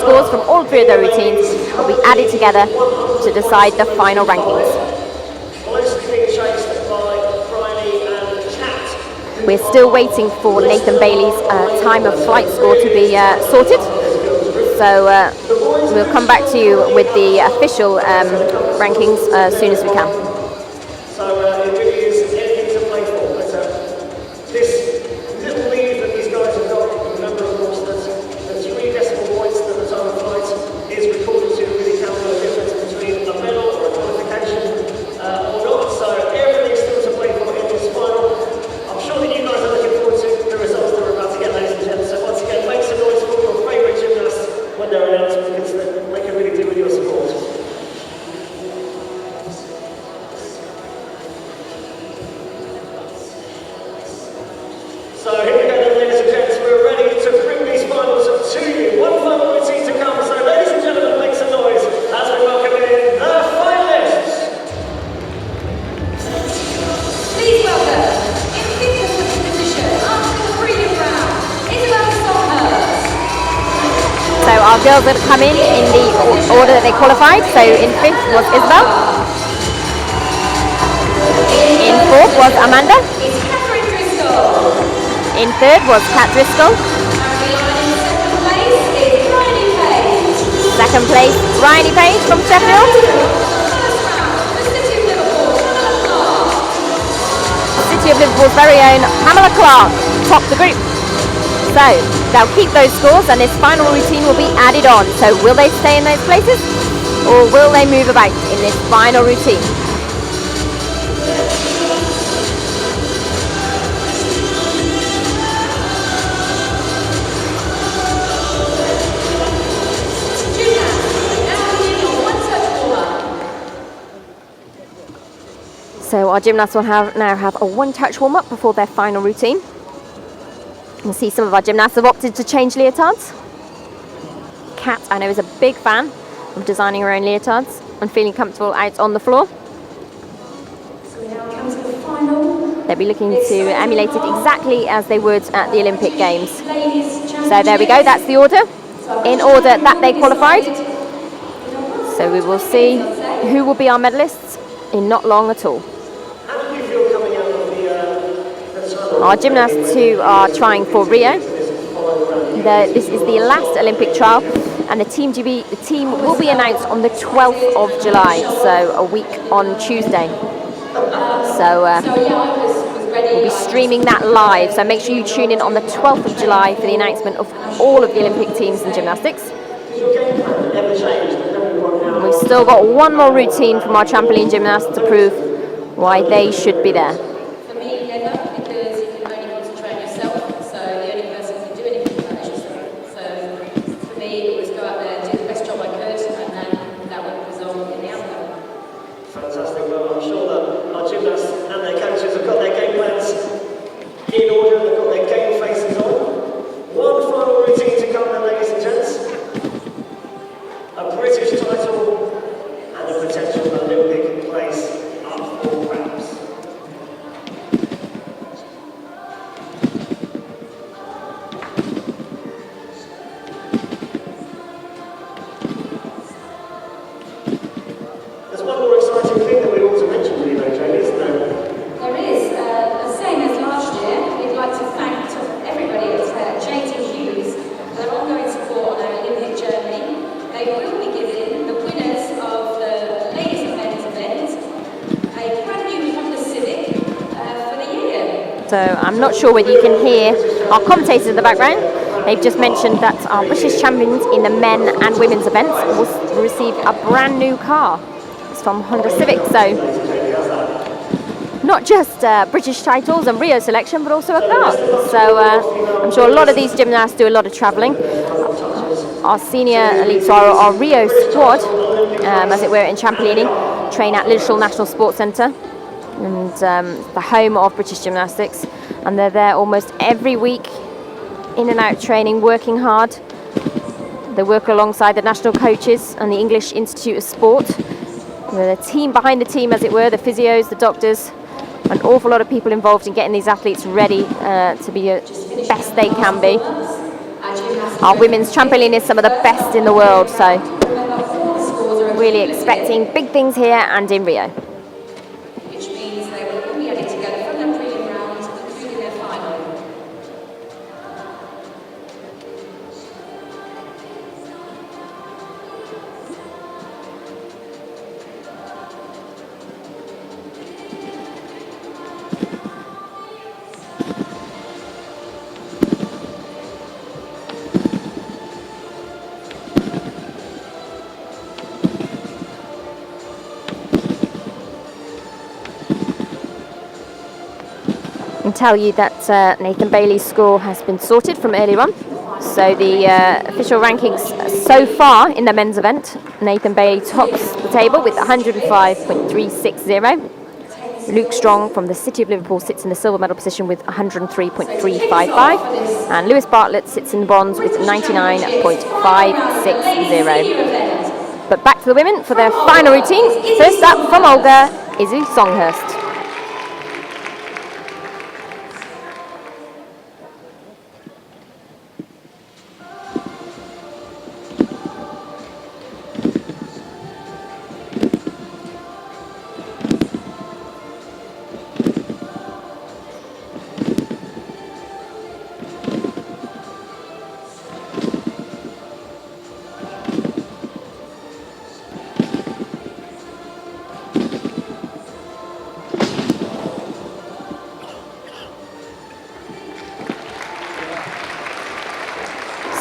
scores from all three of their routines will be added together to decide the final rankings. We're still waiting for Nathan Bailey's time of flight score to be sorted. So we'll come back to you with the official rankings as soon as we can. So it really is anything to play for. But this little lead that these guys have got, remember of course that the 3 decimal points that the time of flight is recorded to really count the difference between a medal or a qualification or not. So everything's still to play for in this final. I'm sure that you guys are looking forward to the results that we're about to get, ladies and gents. So once again, make some noise for your favourite gymnasts when they're announced, because they can really do with your support. So here we go then, ladies and gents, we're ready to bring these finals to you. One final routine to come, so ladies and gentlemen, make some noise as we welcome in the finalists. Please welcome, in fifth position, after the freedom round, Isabel Songhurst. So our girls are going to come in the order that they qualified. So in 5th was Isabel. In 4th was Amanda. In 3rd was Kat Driscoll. Second place, Bryony Page from Sheffield. City of Liverpool's very own Pamela Clark topped the group. So they'll keep those scores and this final routine will be added on. So will they stay in those places or will they move about in this final routine? So our gymnasts will now have a one-touch warm-up before their final routine. You can see some of our gymnasts have opted to change leotards. Kat, I know, is a big fan of designing her own leotards and feeling comfortable out on the floor. So we now come to the final. They'll be looking to emulate it exactly as they would at the Olympic Games. So there we go, that's the order. In order that they qualified. So we will see who will be our medalists in not long at all. Our gymnasts who are trying for Rio. This is the last Olympic trial, and the team will be announced on the 12th of July, so a week on Tuesday. So we'll be streaming that live, so make sure you tune in on the 12th of July for the announcement of all of the Olympic teams in gymnastics. And we've still got one more routine from our trampoline gymnasts to prove why they should be there. So I'm not sure whether you can hear our commentators in the background. They've just mentioned that our British champions in the men and women's events will receive a brand new car. It's from Honda Civic, so not just British titles and Rio selection, but also a car. So I'm sure a lot of these gymnasts do a lot of travelling. Our senior elites, our Rio squad, as it were, in trampolining, train at Liverpool National Sports Centre, and the home of British Gymnastics, and they're there almost every week, in and out training, working hard. They work alongside the national coaches and the English Institute of Sport. The team behind the team, as it were, the physios, the doctors, an awful lot of people involved in getting these athletes ready to be the best they can be. Our women's trampoline is some of the best in the world, so really expecting big things here and in Rio. Which means they will all be able to go from their prelim rounds through their final. I can tell you that Nathan Bailey's score has been sorted from earlier on. So the official rankings so far in the men's event, Nathan Bailey tops the table with 105.360. Luke Strong from the City of Liverpool sits in the silver medal position with 103.355. And Lewis Bartlett sits in bronze with 99.560. But back to the women for their final routine. First up from Olga, Izzy Songhurst.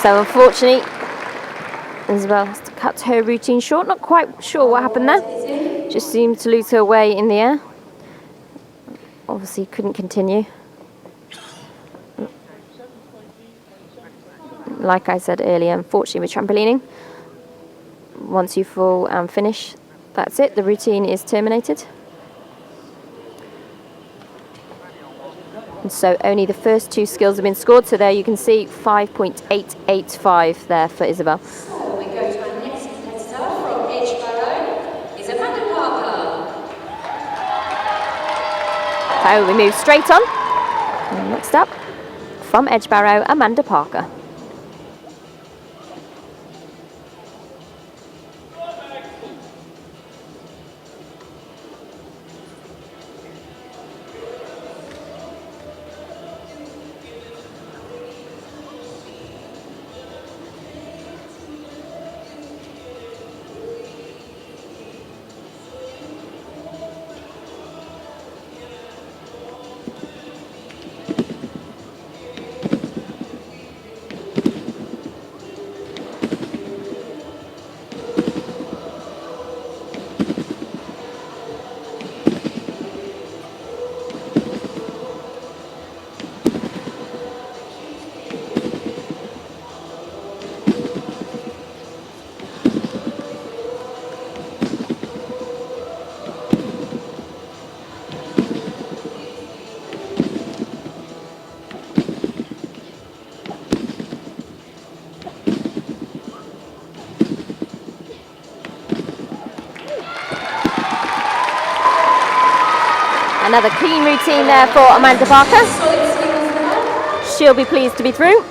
So unfortunately, Isabel has to cut her routine short. Not quite sure what happened there. Just seemed to lose her way in the air. Obviously couldn't continue. Like I said earlier, unfortunately with trampolining, once you fall and finish, that's it. The routine is terminated. And so only the first two skills have been scored. So there you can see 5.885 there for Isabel. So we go to our next competitor from Edgeborough, is Amanda Parker. So we move straight on. And next up, from Edgeborough, Amanda Parker. Another clean routine there for Amanda Parker. She'll be pleased to be through.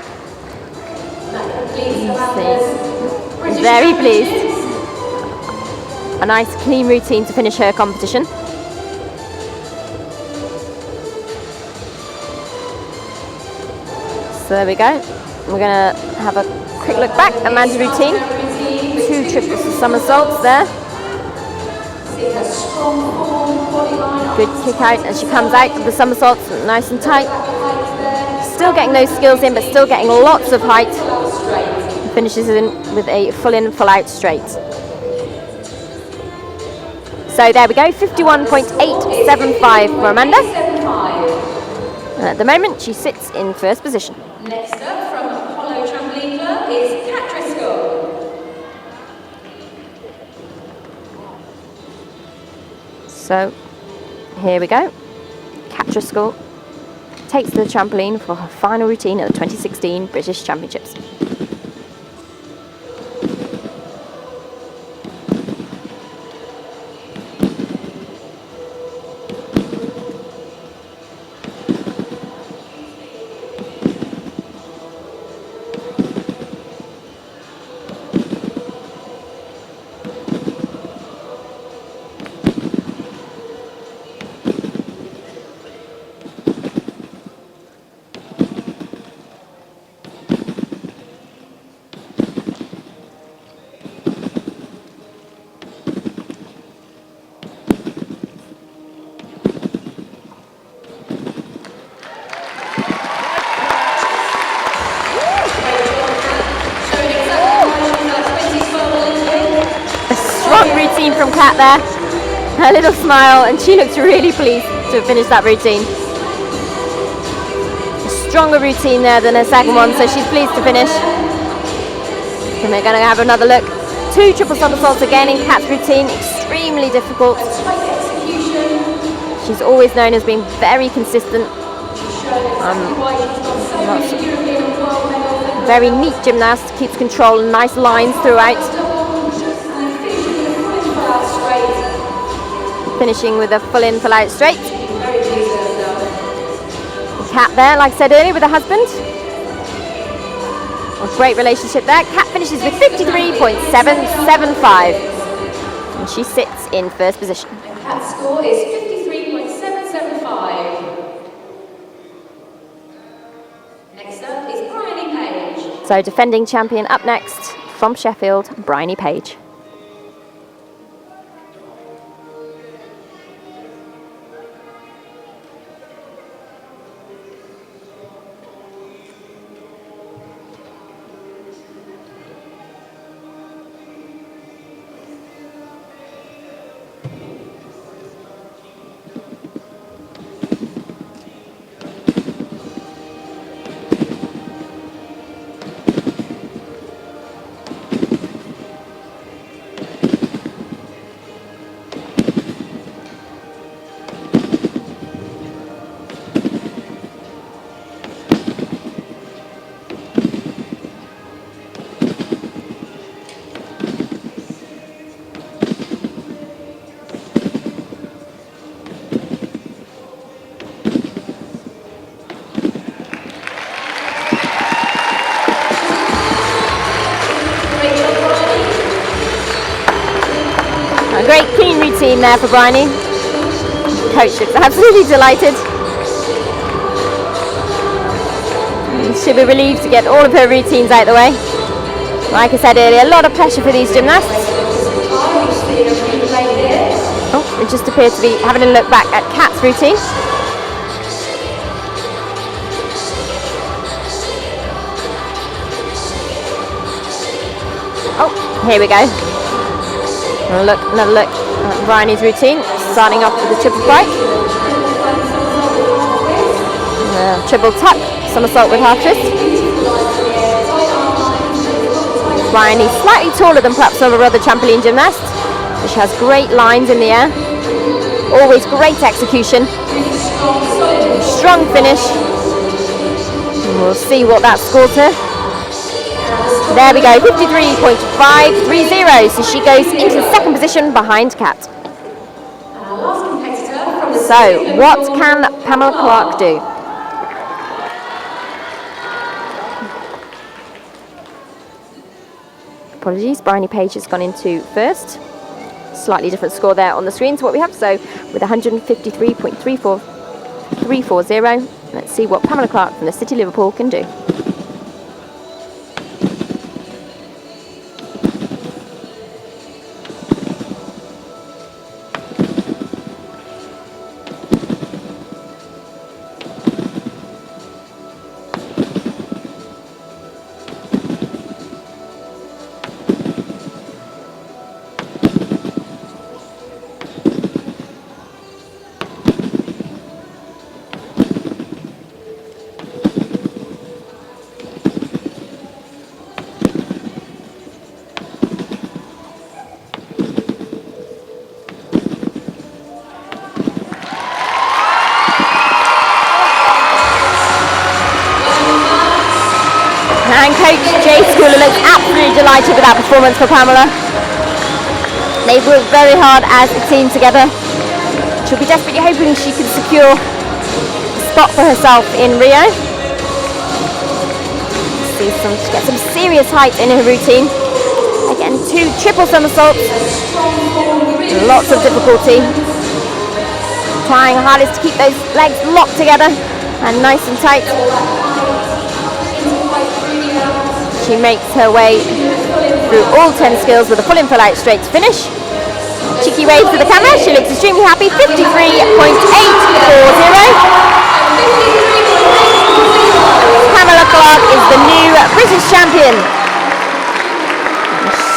Very pleased. A nice clean routine to finish her competition. So there we go. We're going to have a quick look back. Amanda's routine. 2 triple somersaults there. Good kick out as she comes out of the somersaults, nice and tight. Still getting those skills in, but still getting lots of height. Finishes in with a full in, full out straight. So there we go, 51.875 for Amanda. And at the moment, she sits in first position. Next up from Apollo Trampoline Club is Kat Driscoll. So here we go. Kat Driscoll takes the trampoline for her final routine at the 2016 British Championships. seen from Kat there. Her little smile, and she looks really pleased to have finished that routine. A stronger routine there than her second one, so she's pleased to finish. And we're going to have another look. 2 triple somersaults again in Kat's routine, extremely difficult. She's always known as being very consistent. Very neat gymnast, keeps control and nice lines throughout. Finishing with a full in, full out straight. Kat there, like I said earlier, with her husband. A great relationship there. Kat finishes with 53.775. And she sits in first position. Kat's score is 53.775. Next up is Bryony Page. So defending champion up next from Sheffield, Bryony Page. A great clean routine there for Bryony. Coach looks absolutely delighted. She'll be relieved to get all of her routines out of the way. Like I said earlier, a lot of pressure for these gymnasts. Oh, it just appeared to be having a look back at Kat's routine. Oh, here we go. Another look at Bryony's routine, starting off with the triple pike. Triple tuck, somersault with half twist. Bryony slightly taller than perhaps some of our other trampoline gymnasts. She has great lines in the air. Always great execution. Strong finish. And we'll see what that scores her. There we go, 53.530, so she goes into second position behind Kat. So, what can Pamela Clark do? Apologies, Bryony Page has gone into first. Slightly different score there on the screen to what we have, so with 153.340. Let's see what Pamela Clark from the City of Liverpool can do. And coach Jay Schooler looks absolutely delighted with that performance for Pamela. They've worked very hard as a team together. She'll be desperately hoping she can secure a spot for herself in Rio. She get some serious height in her routine. Again, 2 triple somersaults. Lots of difficulty. Trying her hardest to keep those legs locked together and nice and tight. She makes her way through all 10 skills with a full in, full out straight to finish. Cheeky wave to the camera. She looks extremely happy. 53.840. Pamela Clark is the new British champion.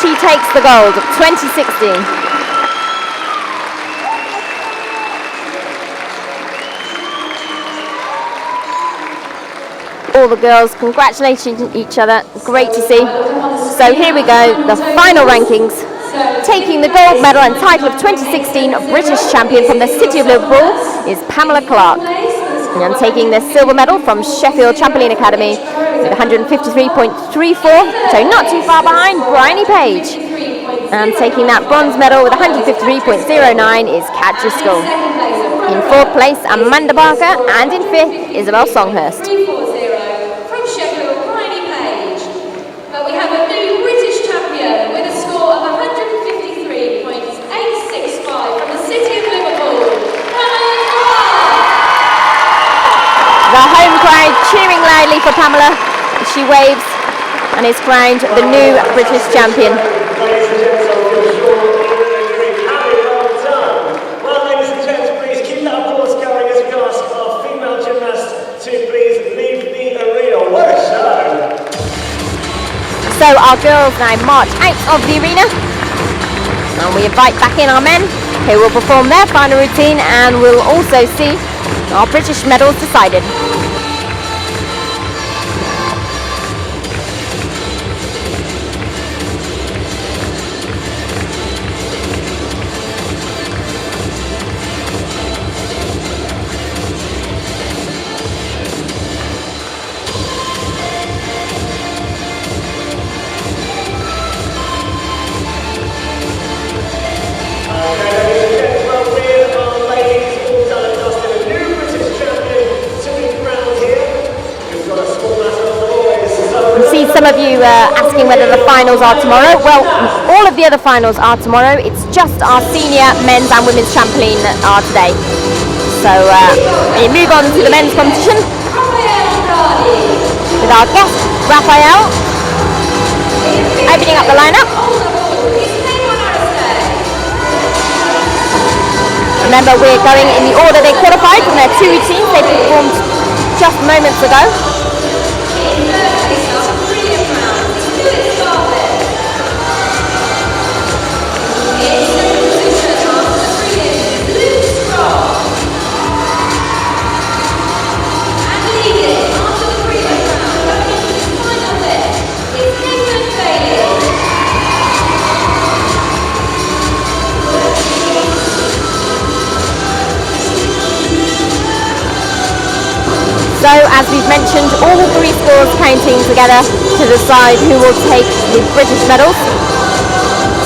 She takes the gold of 2016. all the girls congratulating each other. Great to see. So here we go, the final rankings. Taking the gold medal and title of 2016 British champion from the City of Liverpool is Pamela Clark. And taking the silver medal from Sheffield Trampoline Academy with 153.34, so not too far behind Bryony Page. And taking that bronze medal with 153.09 is Kat Driscoll. In fourth place, Amanda Barker, and in fifth, Isabel Songhurst. From Sheffield, Bryony Page. But we have a new British champion with a score of 153.865 from the City of Liverpool. The home crowd cheering loudly for Pamela. She waves and is crowned the new British champion. Ladies and gents, I'm sure you're agreeing. Harry, well done. Well, ladies and gents, please keep that applause going as we ask our female gymnasts to please leave the arena. What a show! So our girls now march out of the arena, and we invite back in our men, who will perform their final routine, and we'll also see our British medals decided. Some of you asking whether the finals are tomorrow. Well, all of the other finals are tomorrow. It's just our senior men's and women's trampoline that are today. So we move on to the men's competition with our guest Raphael opening up the lineup. Remember, we're going in the order they qualified from their two routines they performed just moments ago. So, as we've mentioned, all three scores counting together to decide who will take the British medals.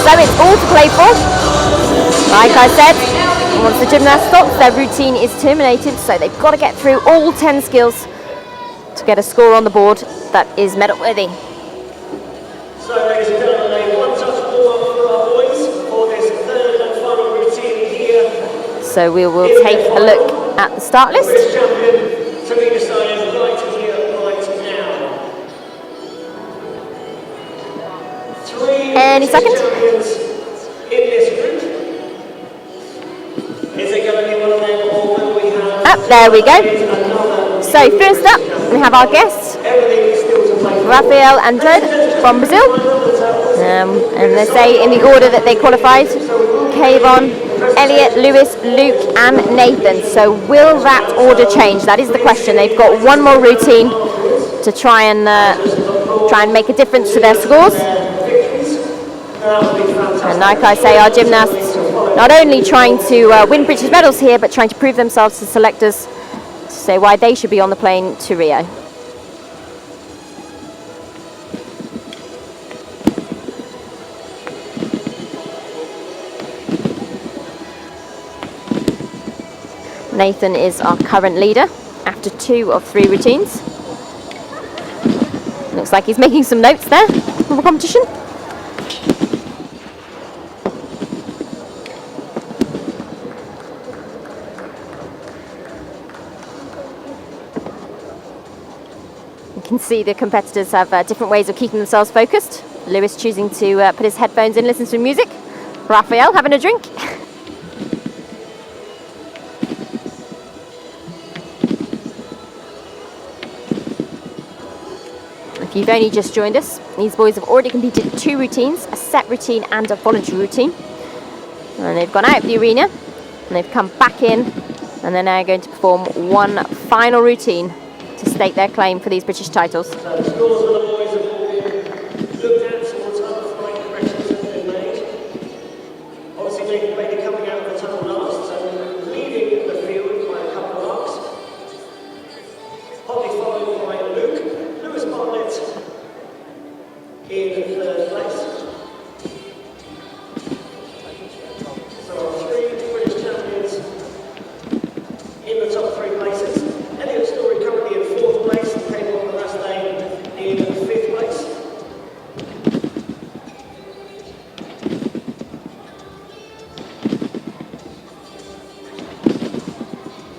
So it's all to play for. Like I said, once the gymnast stops, their routine is terminated, so they've got to get through all 10 skills to get a score on the board that is medal worthy. So, ladies and gentlemen, a one-touch warm-up for our boys for this third and final routine here. So we will take a look at the start list. British champion to be decided right here, right now. Three Any second? champions in this group. Is it going to be one of them, or will we have... Up, there we go. So first up, we have our guests, Everything is still to play for. Rafael Andrade from Brazil. And they say in the order that they qualified, Kayvon, Elliot, Lewis, Luke and Nathan. So will that order change? That is the question. They've got one more routine to try and make a difference to their scores. And like I say, our gymnasts not only trying to win British medals here, but trying to prove themselves to selectors to say why they should be on the plane to Rio. Nathan is our current leader after 2 of 3 routines. Looks like he's making some notes there for the competition. You can see the competitors have different ways of keeping themselves focused. Lewis choosing to put his headphones in, listen to music. Raphael having a drink. If you've only just joined us, these boys have already competed 2 routines, a set routine and a voluntary routine. And they've gone out of the arena and they've come back in and they're now going to perform one final routine to stake their claim for these British titles. So the scores for the boys have all been looked at, so what other flight corrections have been made. Obviously, Nathan Bailey coming out of the tunnel last, so leading the field by a couple of marks. Hotly followed by Lewis Bartlett in third place. So our 3 British champions in the top 3 places. Elliot Story currently in 4th place, and Cable Araste in 5th place.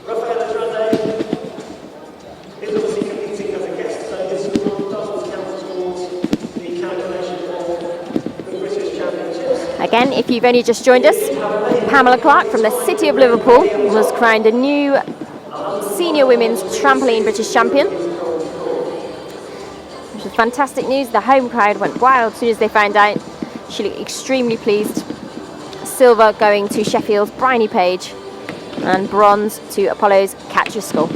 Rafael Andrade is obviously competing as a guest, so this doesn't count towards the calculation for the British Championships. Again, if you've only just joined us, Pamela Clark from the City of Liverpool was crowned a new Senior Women's Trampoline British Champion. Which is fantastic news. The home crowd went wild as soon as they found out. She looked extremely pleased. Silver going to Sheffield's Bryony Page, and bronze to Apollo's Kat Driscoll.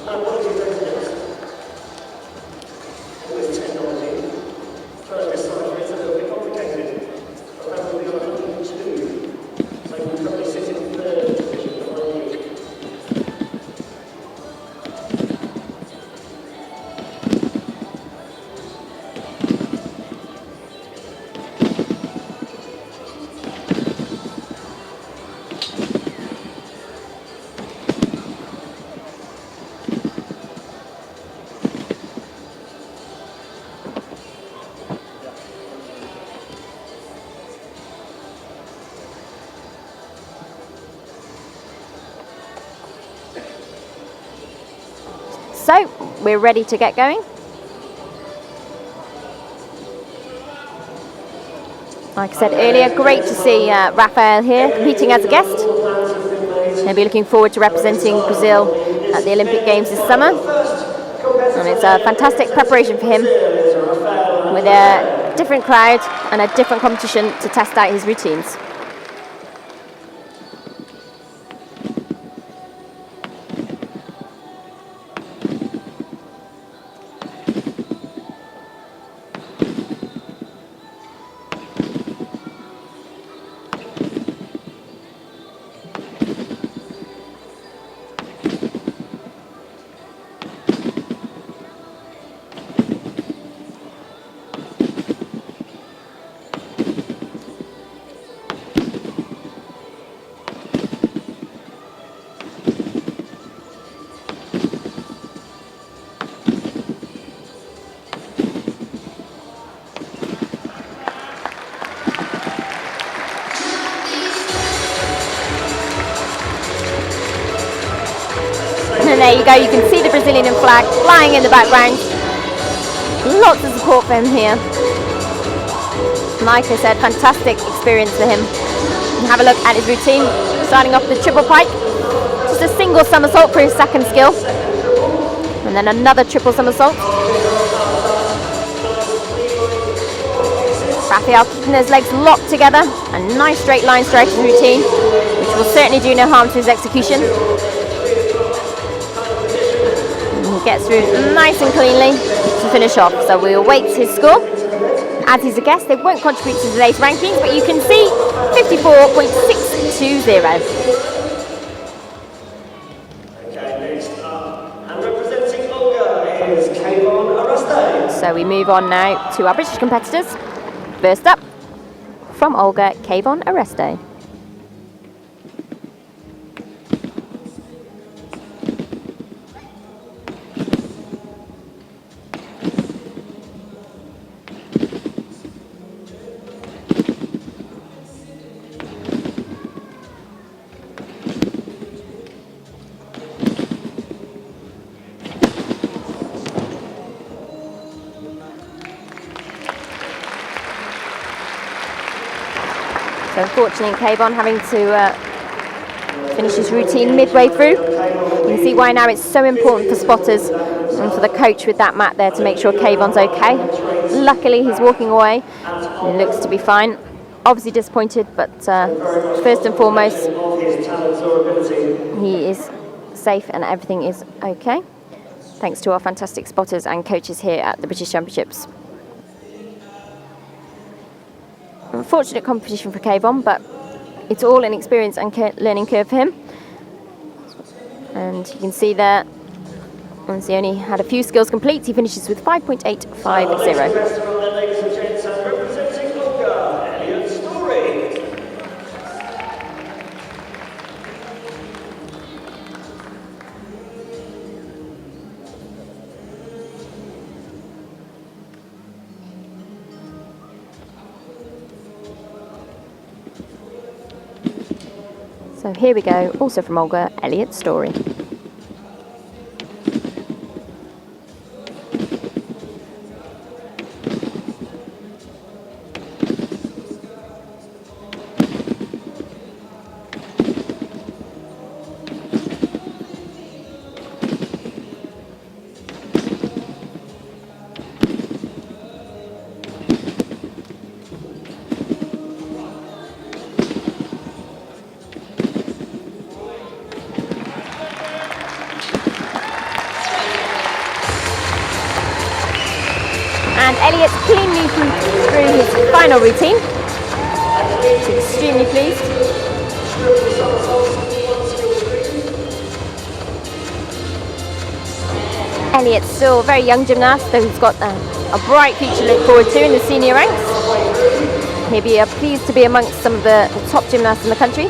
My apologies, ladies and gents. With technology, trying to decipher is a little bit complicated. Apparently we are 102, so we currently sit in 3rd position behind you. So, we're ready to get going. Like I said earlier, great to see Rafael here competing as a guest. He'll be looking forward to representing Brazil at the Olympic Games this summer. And it's a fantastic preparation for him, with a different crowd and a different competition to test out his routines. And there you go, you can see the Brazilian flag flying in the background. Lots of support for him here. Like I said, fantastic experience for him. And have a look at his routine, starting off the triple pike. Just a single somersault for his second skill. And then another triple somersault. Rafael keeping those legs locked together. A nice straight line strike routine, which will certainly do no harm to his execution. Gets through nice and cleanly to finish off. So we await his score. As he's a guest, they won't contribute to today's rankings, but you can see 54.620. Okay, next up, and representing Olga is Kayvon Araste. So we move on now to our British competitors. First up, from Olga, Kayvon Araste. So unfortunately, Kayvon having to Finish his routine midway through. You can see why now it's so important for spotters and for the coach with that mat there to make sure Kayvon's okay. Luckily, he's walking away. He looks to be fine. Obviously disappointed, but first and foremost, he is safe and everything is okay. Thanks to our fantastic spotters and coaches here at the British Championships. Unfortunate competition for Kayvon, but it's all an experience and learning curve for him. And you can see there, once he only had a few skills complete, he finishes with 5.850. So here we go, also from Olga, Elliot Story. And Elliot cleanly through his final routine. He's extremely pleased. Elliot's still a very young gymnast, though he's got a bright future to look forward to in the senior ranks. He'll be pleased to be amongst some of the top gymnasts in the country.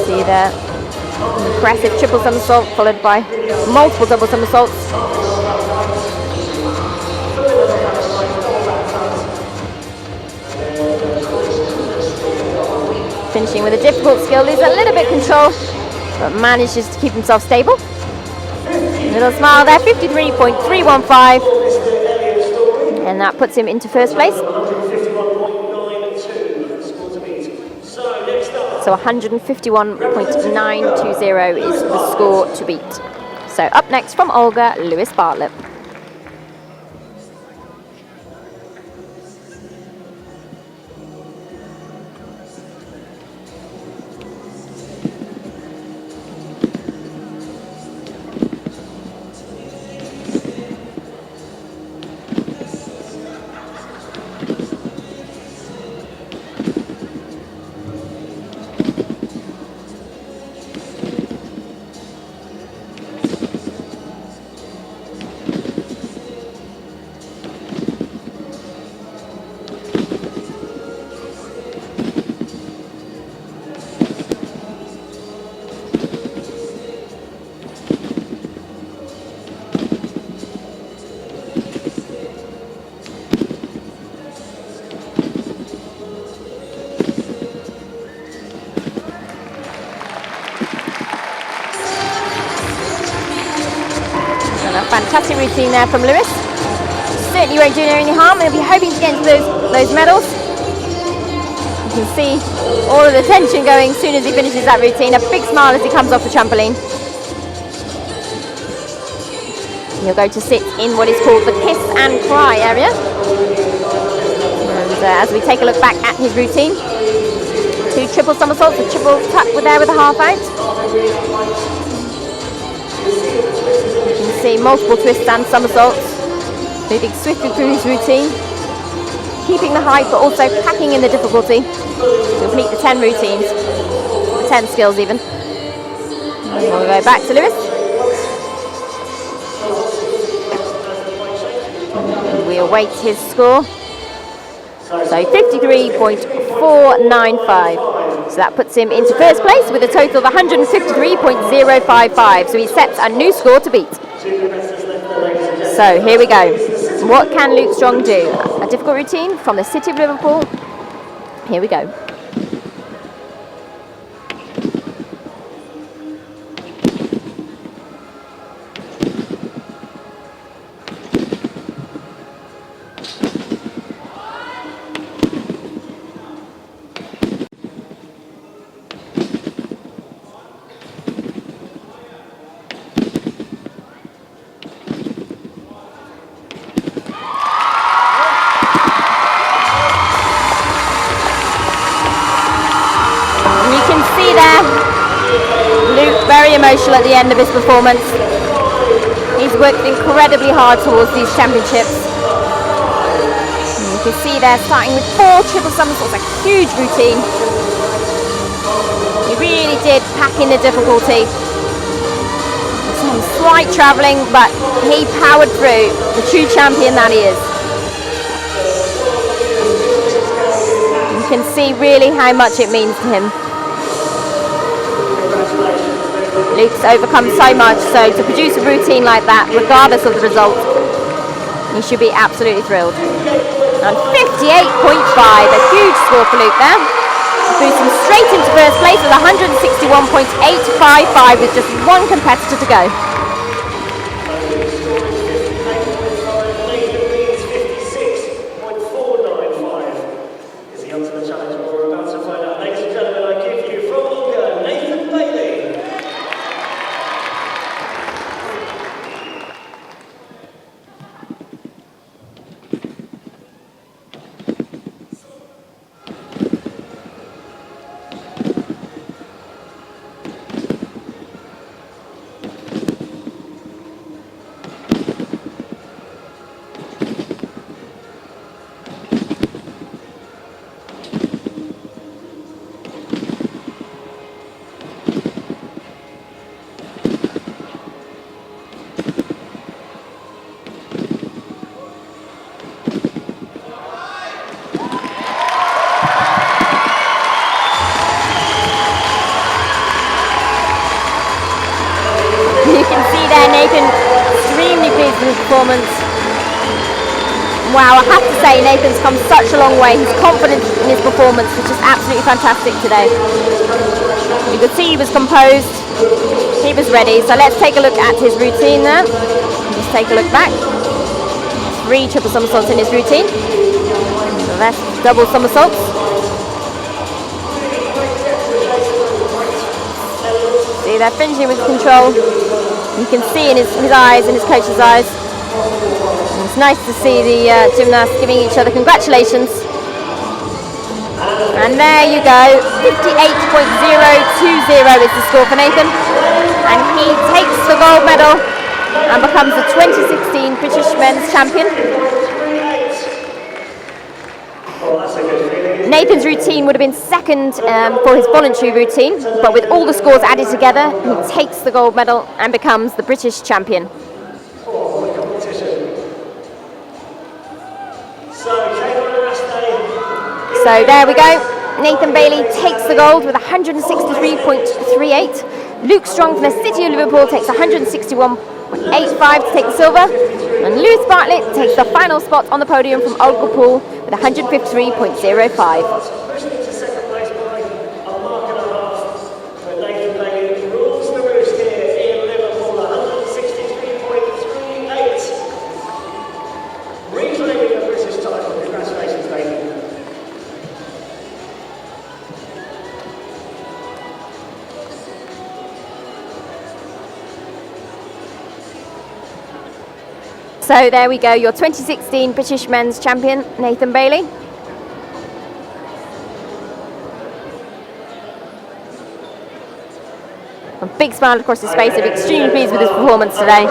See there, impressive triple somersault followed by multiple double somersaults. Finishing with a difficult skill, loses a little bit of control, but manages to keep himself stable. Little smile there, 53.315, and that puts him into first place. So 151.920 is the score to beat. So up next from Olga, Lewis Bartlett. Fantastic routine there from Lewis. Certainly won't do him any harm. He'll be hoping to get into those medals. You can see all of the tension going as soon as he finishes that routine. A big smile as he comes off the trampoline. He'll go to sit in what is called the kiss and cry area. And as we take a look back at his routine, 2 triple somersaults, a triple tuck there with a half out. See multiple twists and somersaults, moving swiftly through his routine, keeping the height but also packing in the difficulty to complete the 10 routines, 10 skills even. And we'll go back to Lewis. And we await his score. So 53.495. So that puts him into first place with a total of 153.055. So he sets a new score to beat. So here we go. What can Luke Strong do? A difficult routine from the city of Liverpool. Here we go. emotional at the end of his performance. He's worked incredibly hard towards these championships. And you can see there, starting with 4 triple somersaults, a huge routine. He really did pack in the difficulty. Some slight travelling, but he powered through, the true champion that he is. You can see really how much it means to him. Luke's overcome so much, so to produce a routine like that, regardless of the result, he should be absolutely thrilled. And 58.5, a huge score for Luke there. Boosts him straight into first place with 161.855 with just one competitor to go. Nathan, extremely pleased with his performance. Wow, I have to say, Nathan's come such a long way. His confidence in his performance was just absolutely fantastic today. You could see he was composed, he was ready. So let's take a look at his routine there. Just take a look back. 3 triple somersaults in his routine. The rest double somersaults. See, they're finishing with control. You can see in his eyes, in his coach's eyes. And it's nice to see the gymnasts giving each other congratulations. And there you go, 58.020 is the score for Nathan. And he takes the gold medal and becomes the 2016 British Men's Champion. Nathan's routine would have been second for his voluntary routine, but with all the scores added together, he takes the gold medal and becomes the British champion. So there we go. Nathan Bailey takes the gold with 163.38. Luke Strong from the City of Liverpool takes 161.85 to take the silver. And Lewis Bartlett takes the final spot on the podium from Olga with 153.05. So there we go, your 2016 British Men's Champion, Nathan Bailey. A big smile across his face, I'm extremely pleased with his performance today.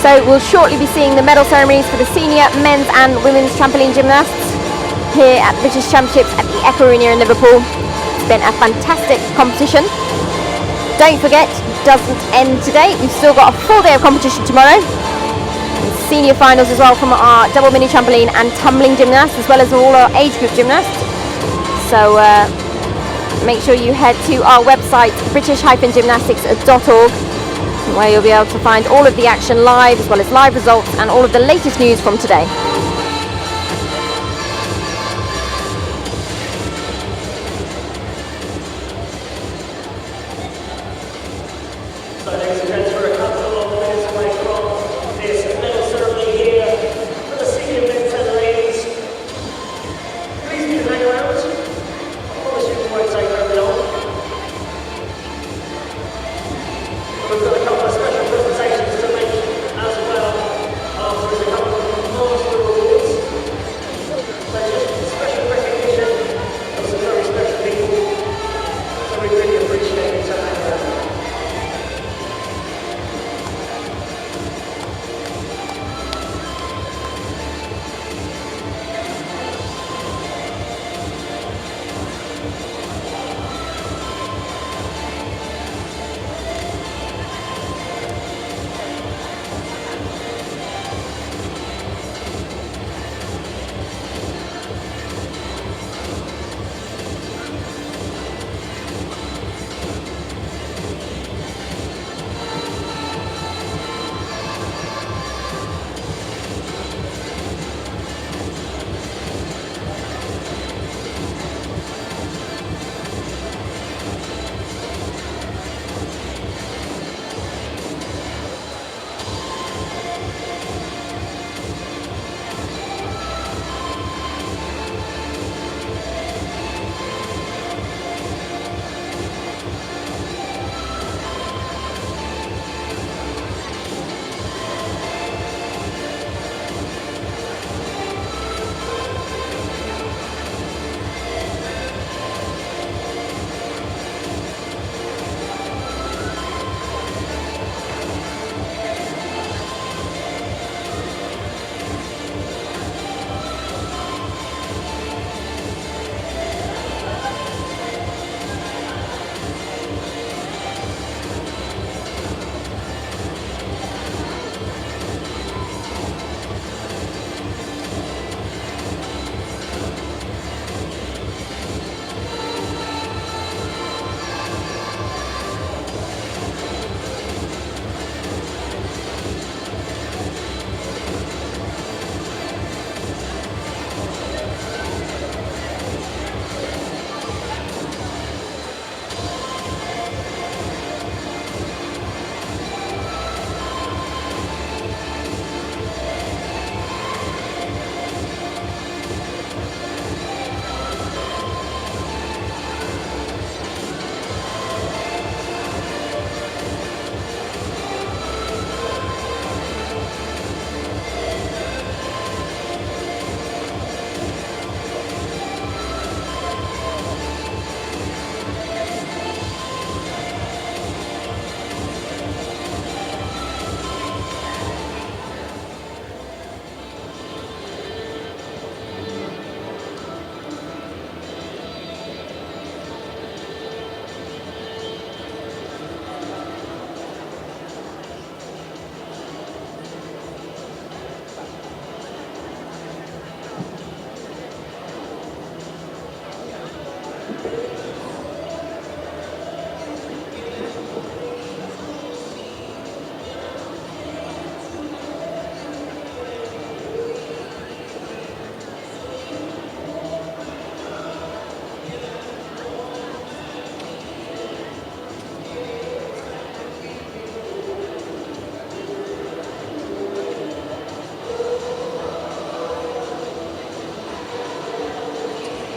So we'll shortly be seeing the medal ceremonies for the senior men's and women's trampoline gymnasts here at the British Championships at the Echo Arena in Liverpool. It's been a fantastic competition. Don't forget, doesn't end today. We've still got a full day of competition tomorrow. And senior finals as well from our double mini trampoline and tumbling gymnasts, as well as all our age group gymnasts. So make sure you head to our website, british-gymnastics.org, where you'll be able to find all of the action live, as well as live results and all of the latest news from today. So, ladies and gents, we're a couple of minutes away from this medal ceremony here for the senior men and ladies. Please do hang around. I promise you it won't take very long. We've got a couple of special presentations to make as well. There's a couple of master awards. So just special recognition of some very special people. So we really appreciate it. So hang around.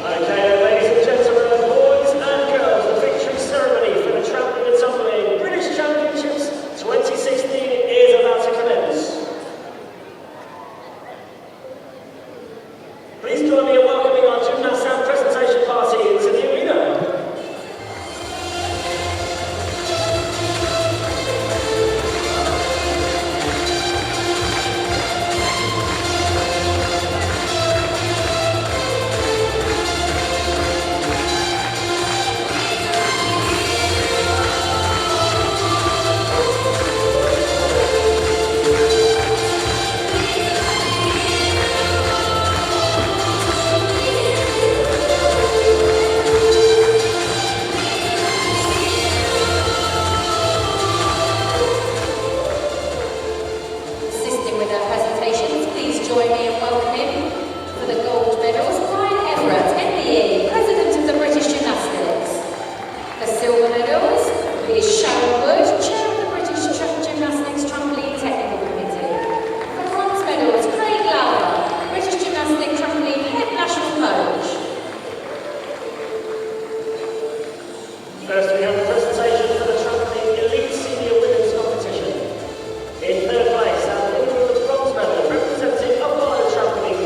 Okay, ladies and gentlemen, boys and girls, the victory ceremony for the Trampoline British Championships 2016 is about to commence. Please join me in welcoming our gymnasts and presentation party into the arena. join me in welcoming for the gold medals, Brian Everett, MBE, President of the British Gymnastics. The silver medals is Sharon Wood, Chair of the British Gymnastics Trampoline Technical Committee. The bronze medals, Craig Lowder, British Gymnastics Trampoline Head National Coach. First, we have the presentation for the Trampoline Elite Senior Women's Competition. In third place, our winner of the bronze medal, representing Apollo Trampoline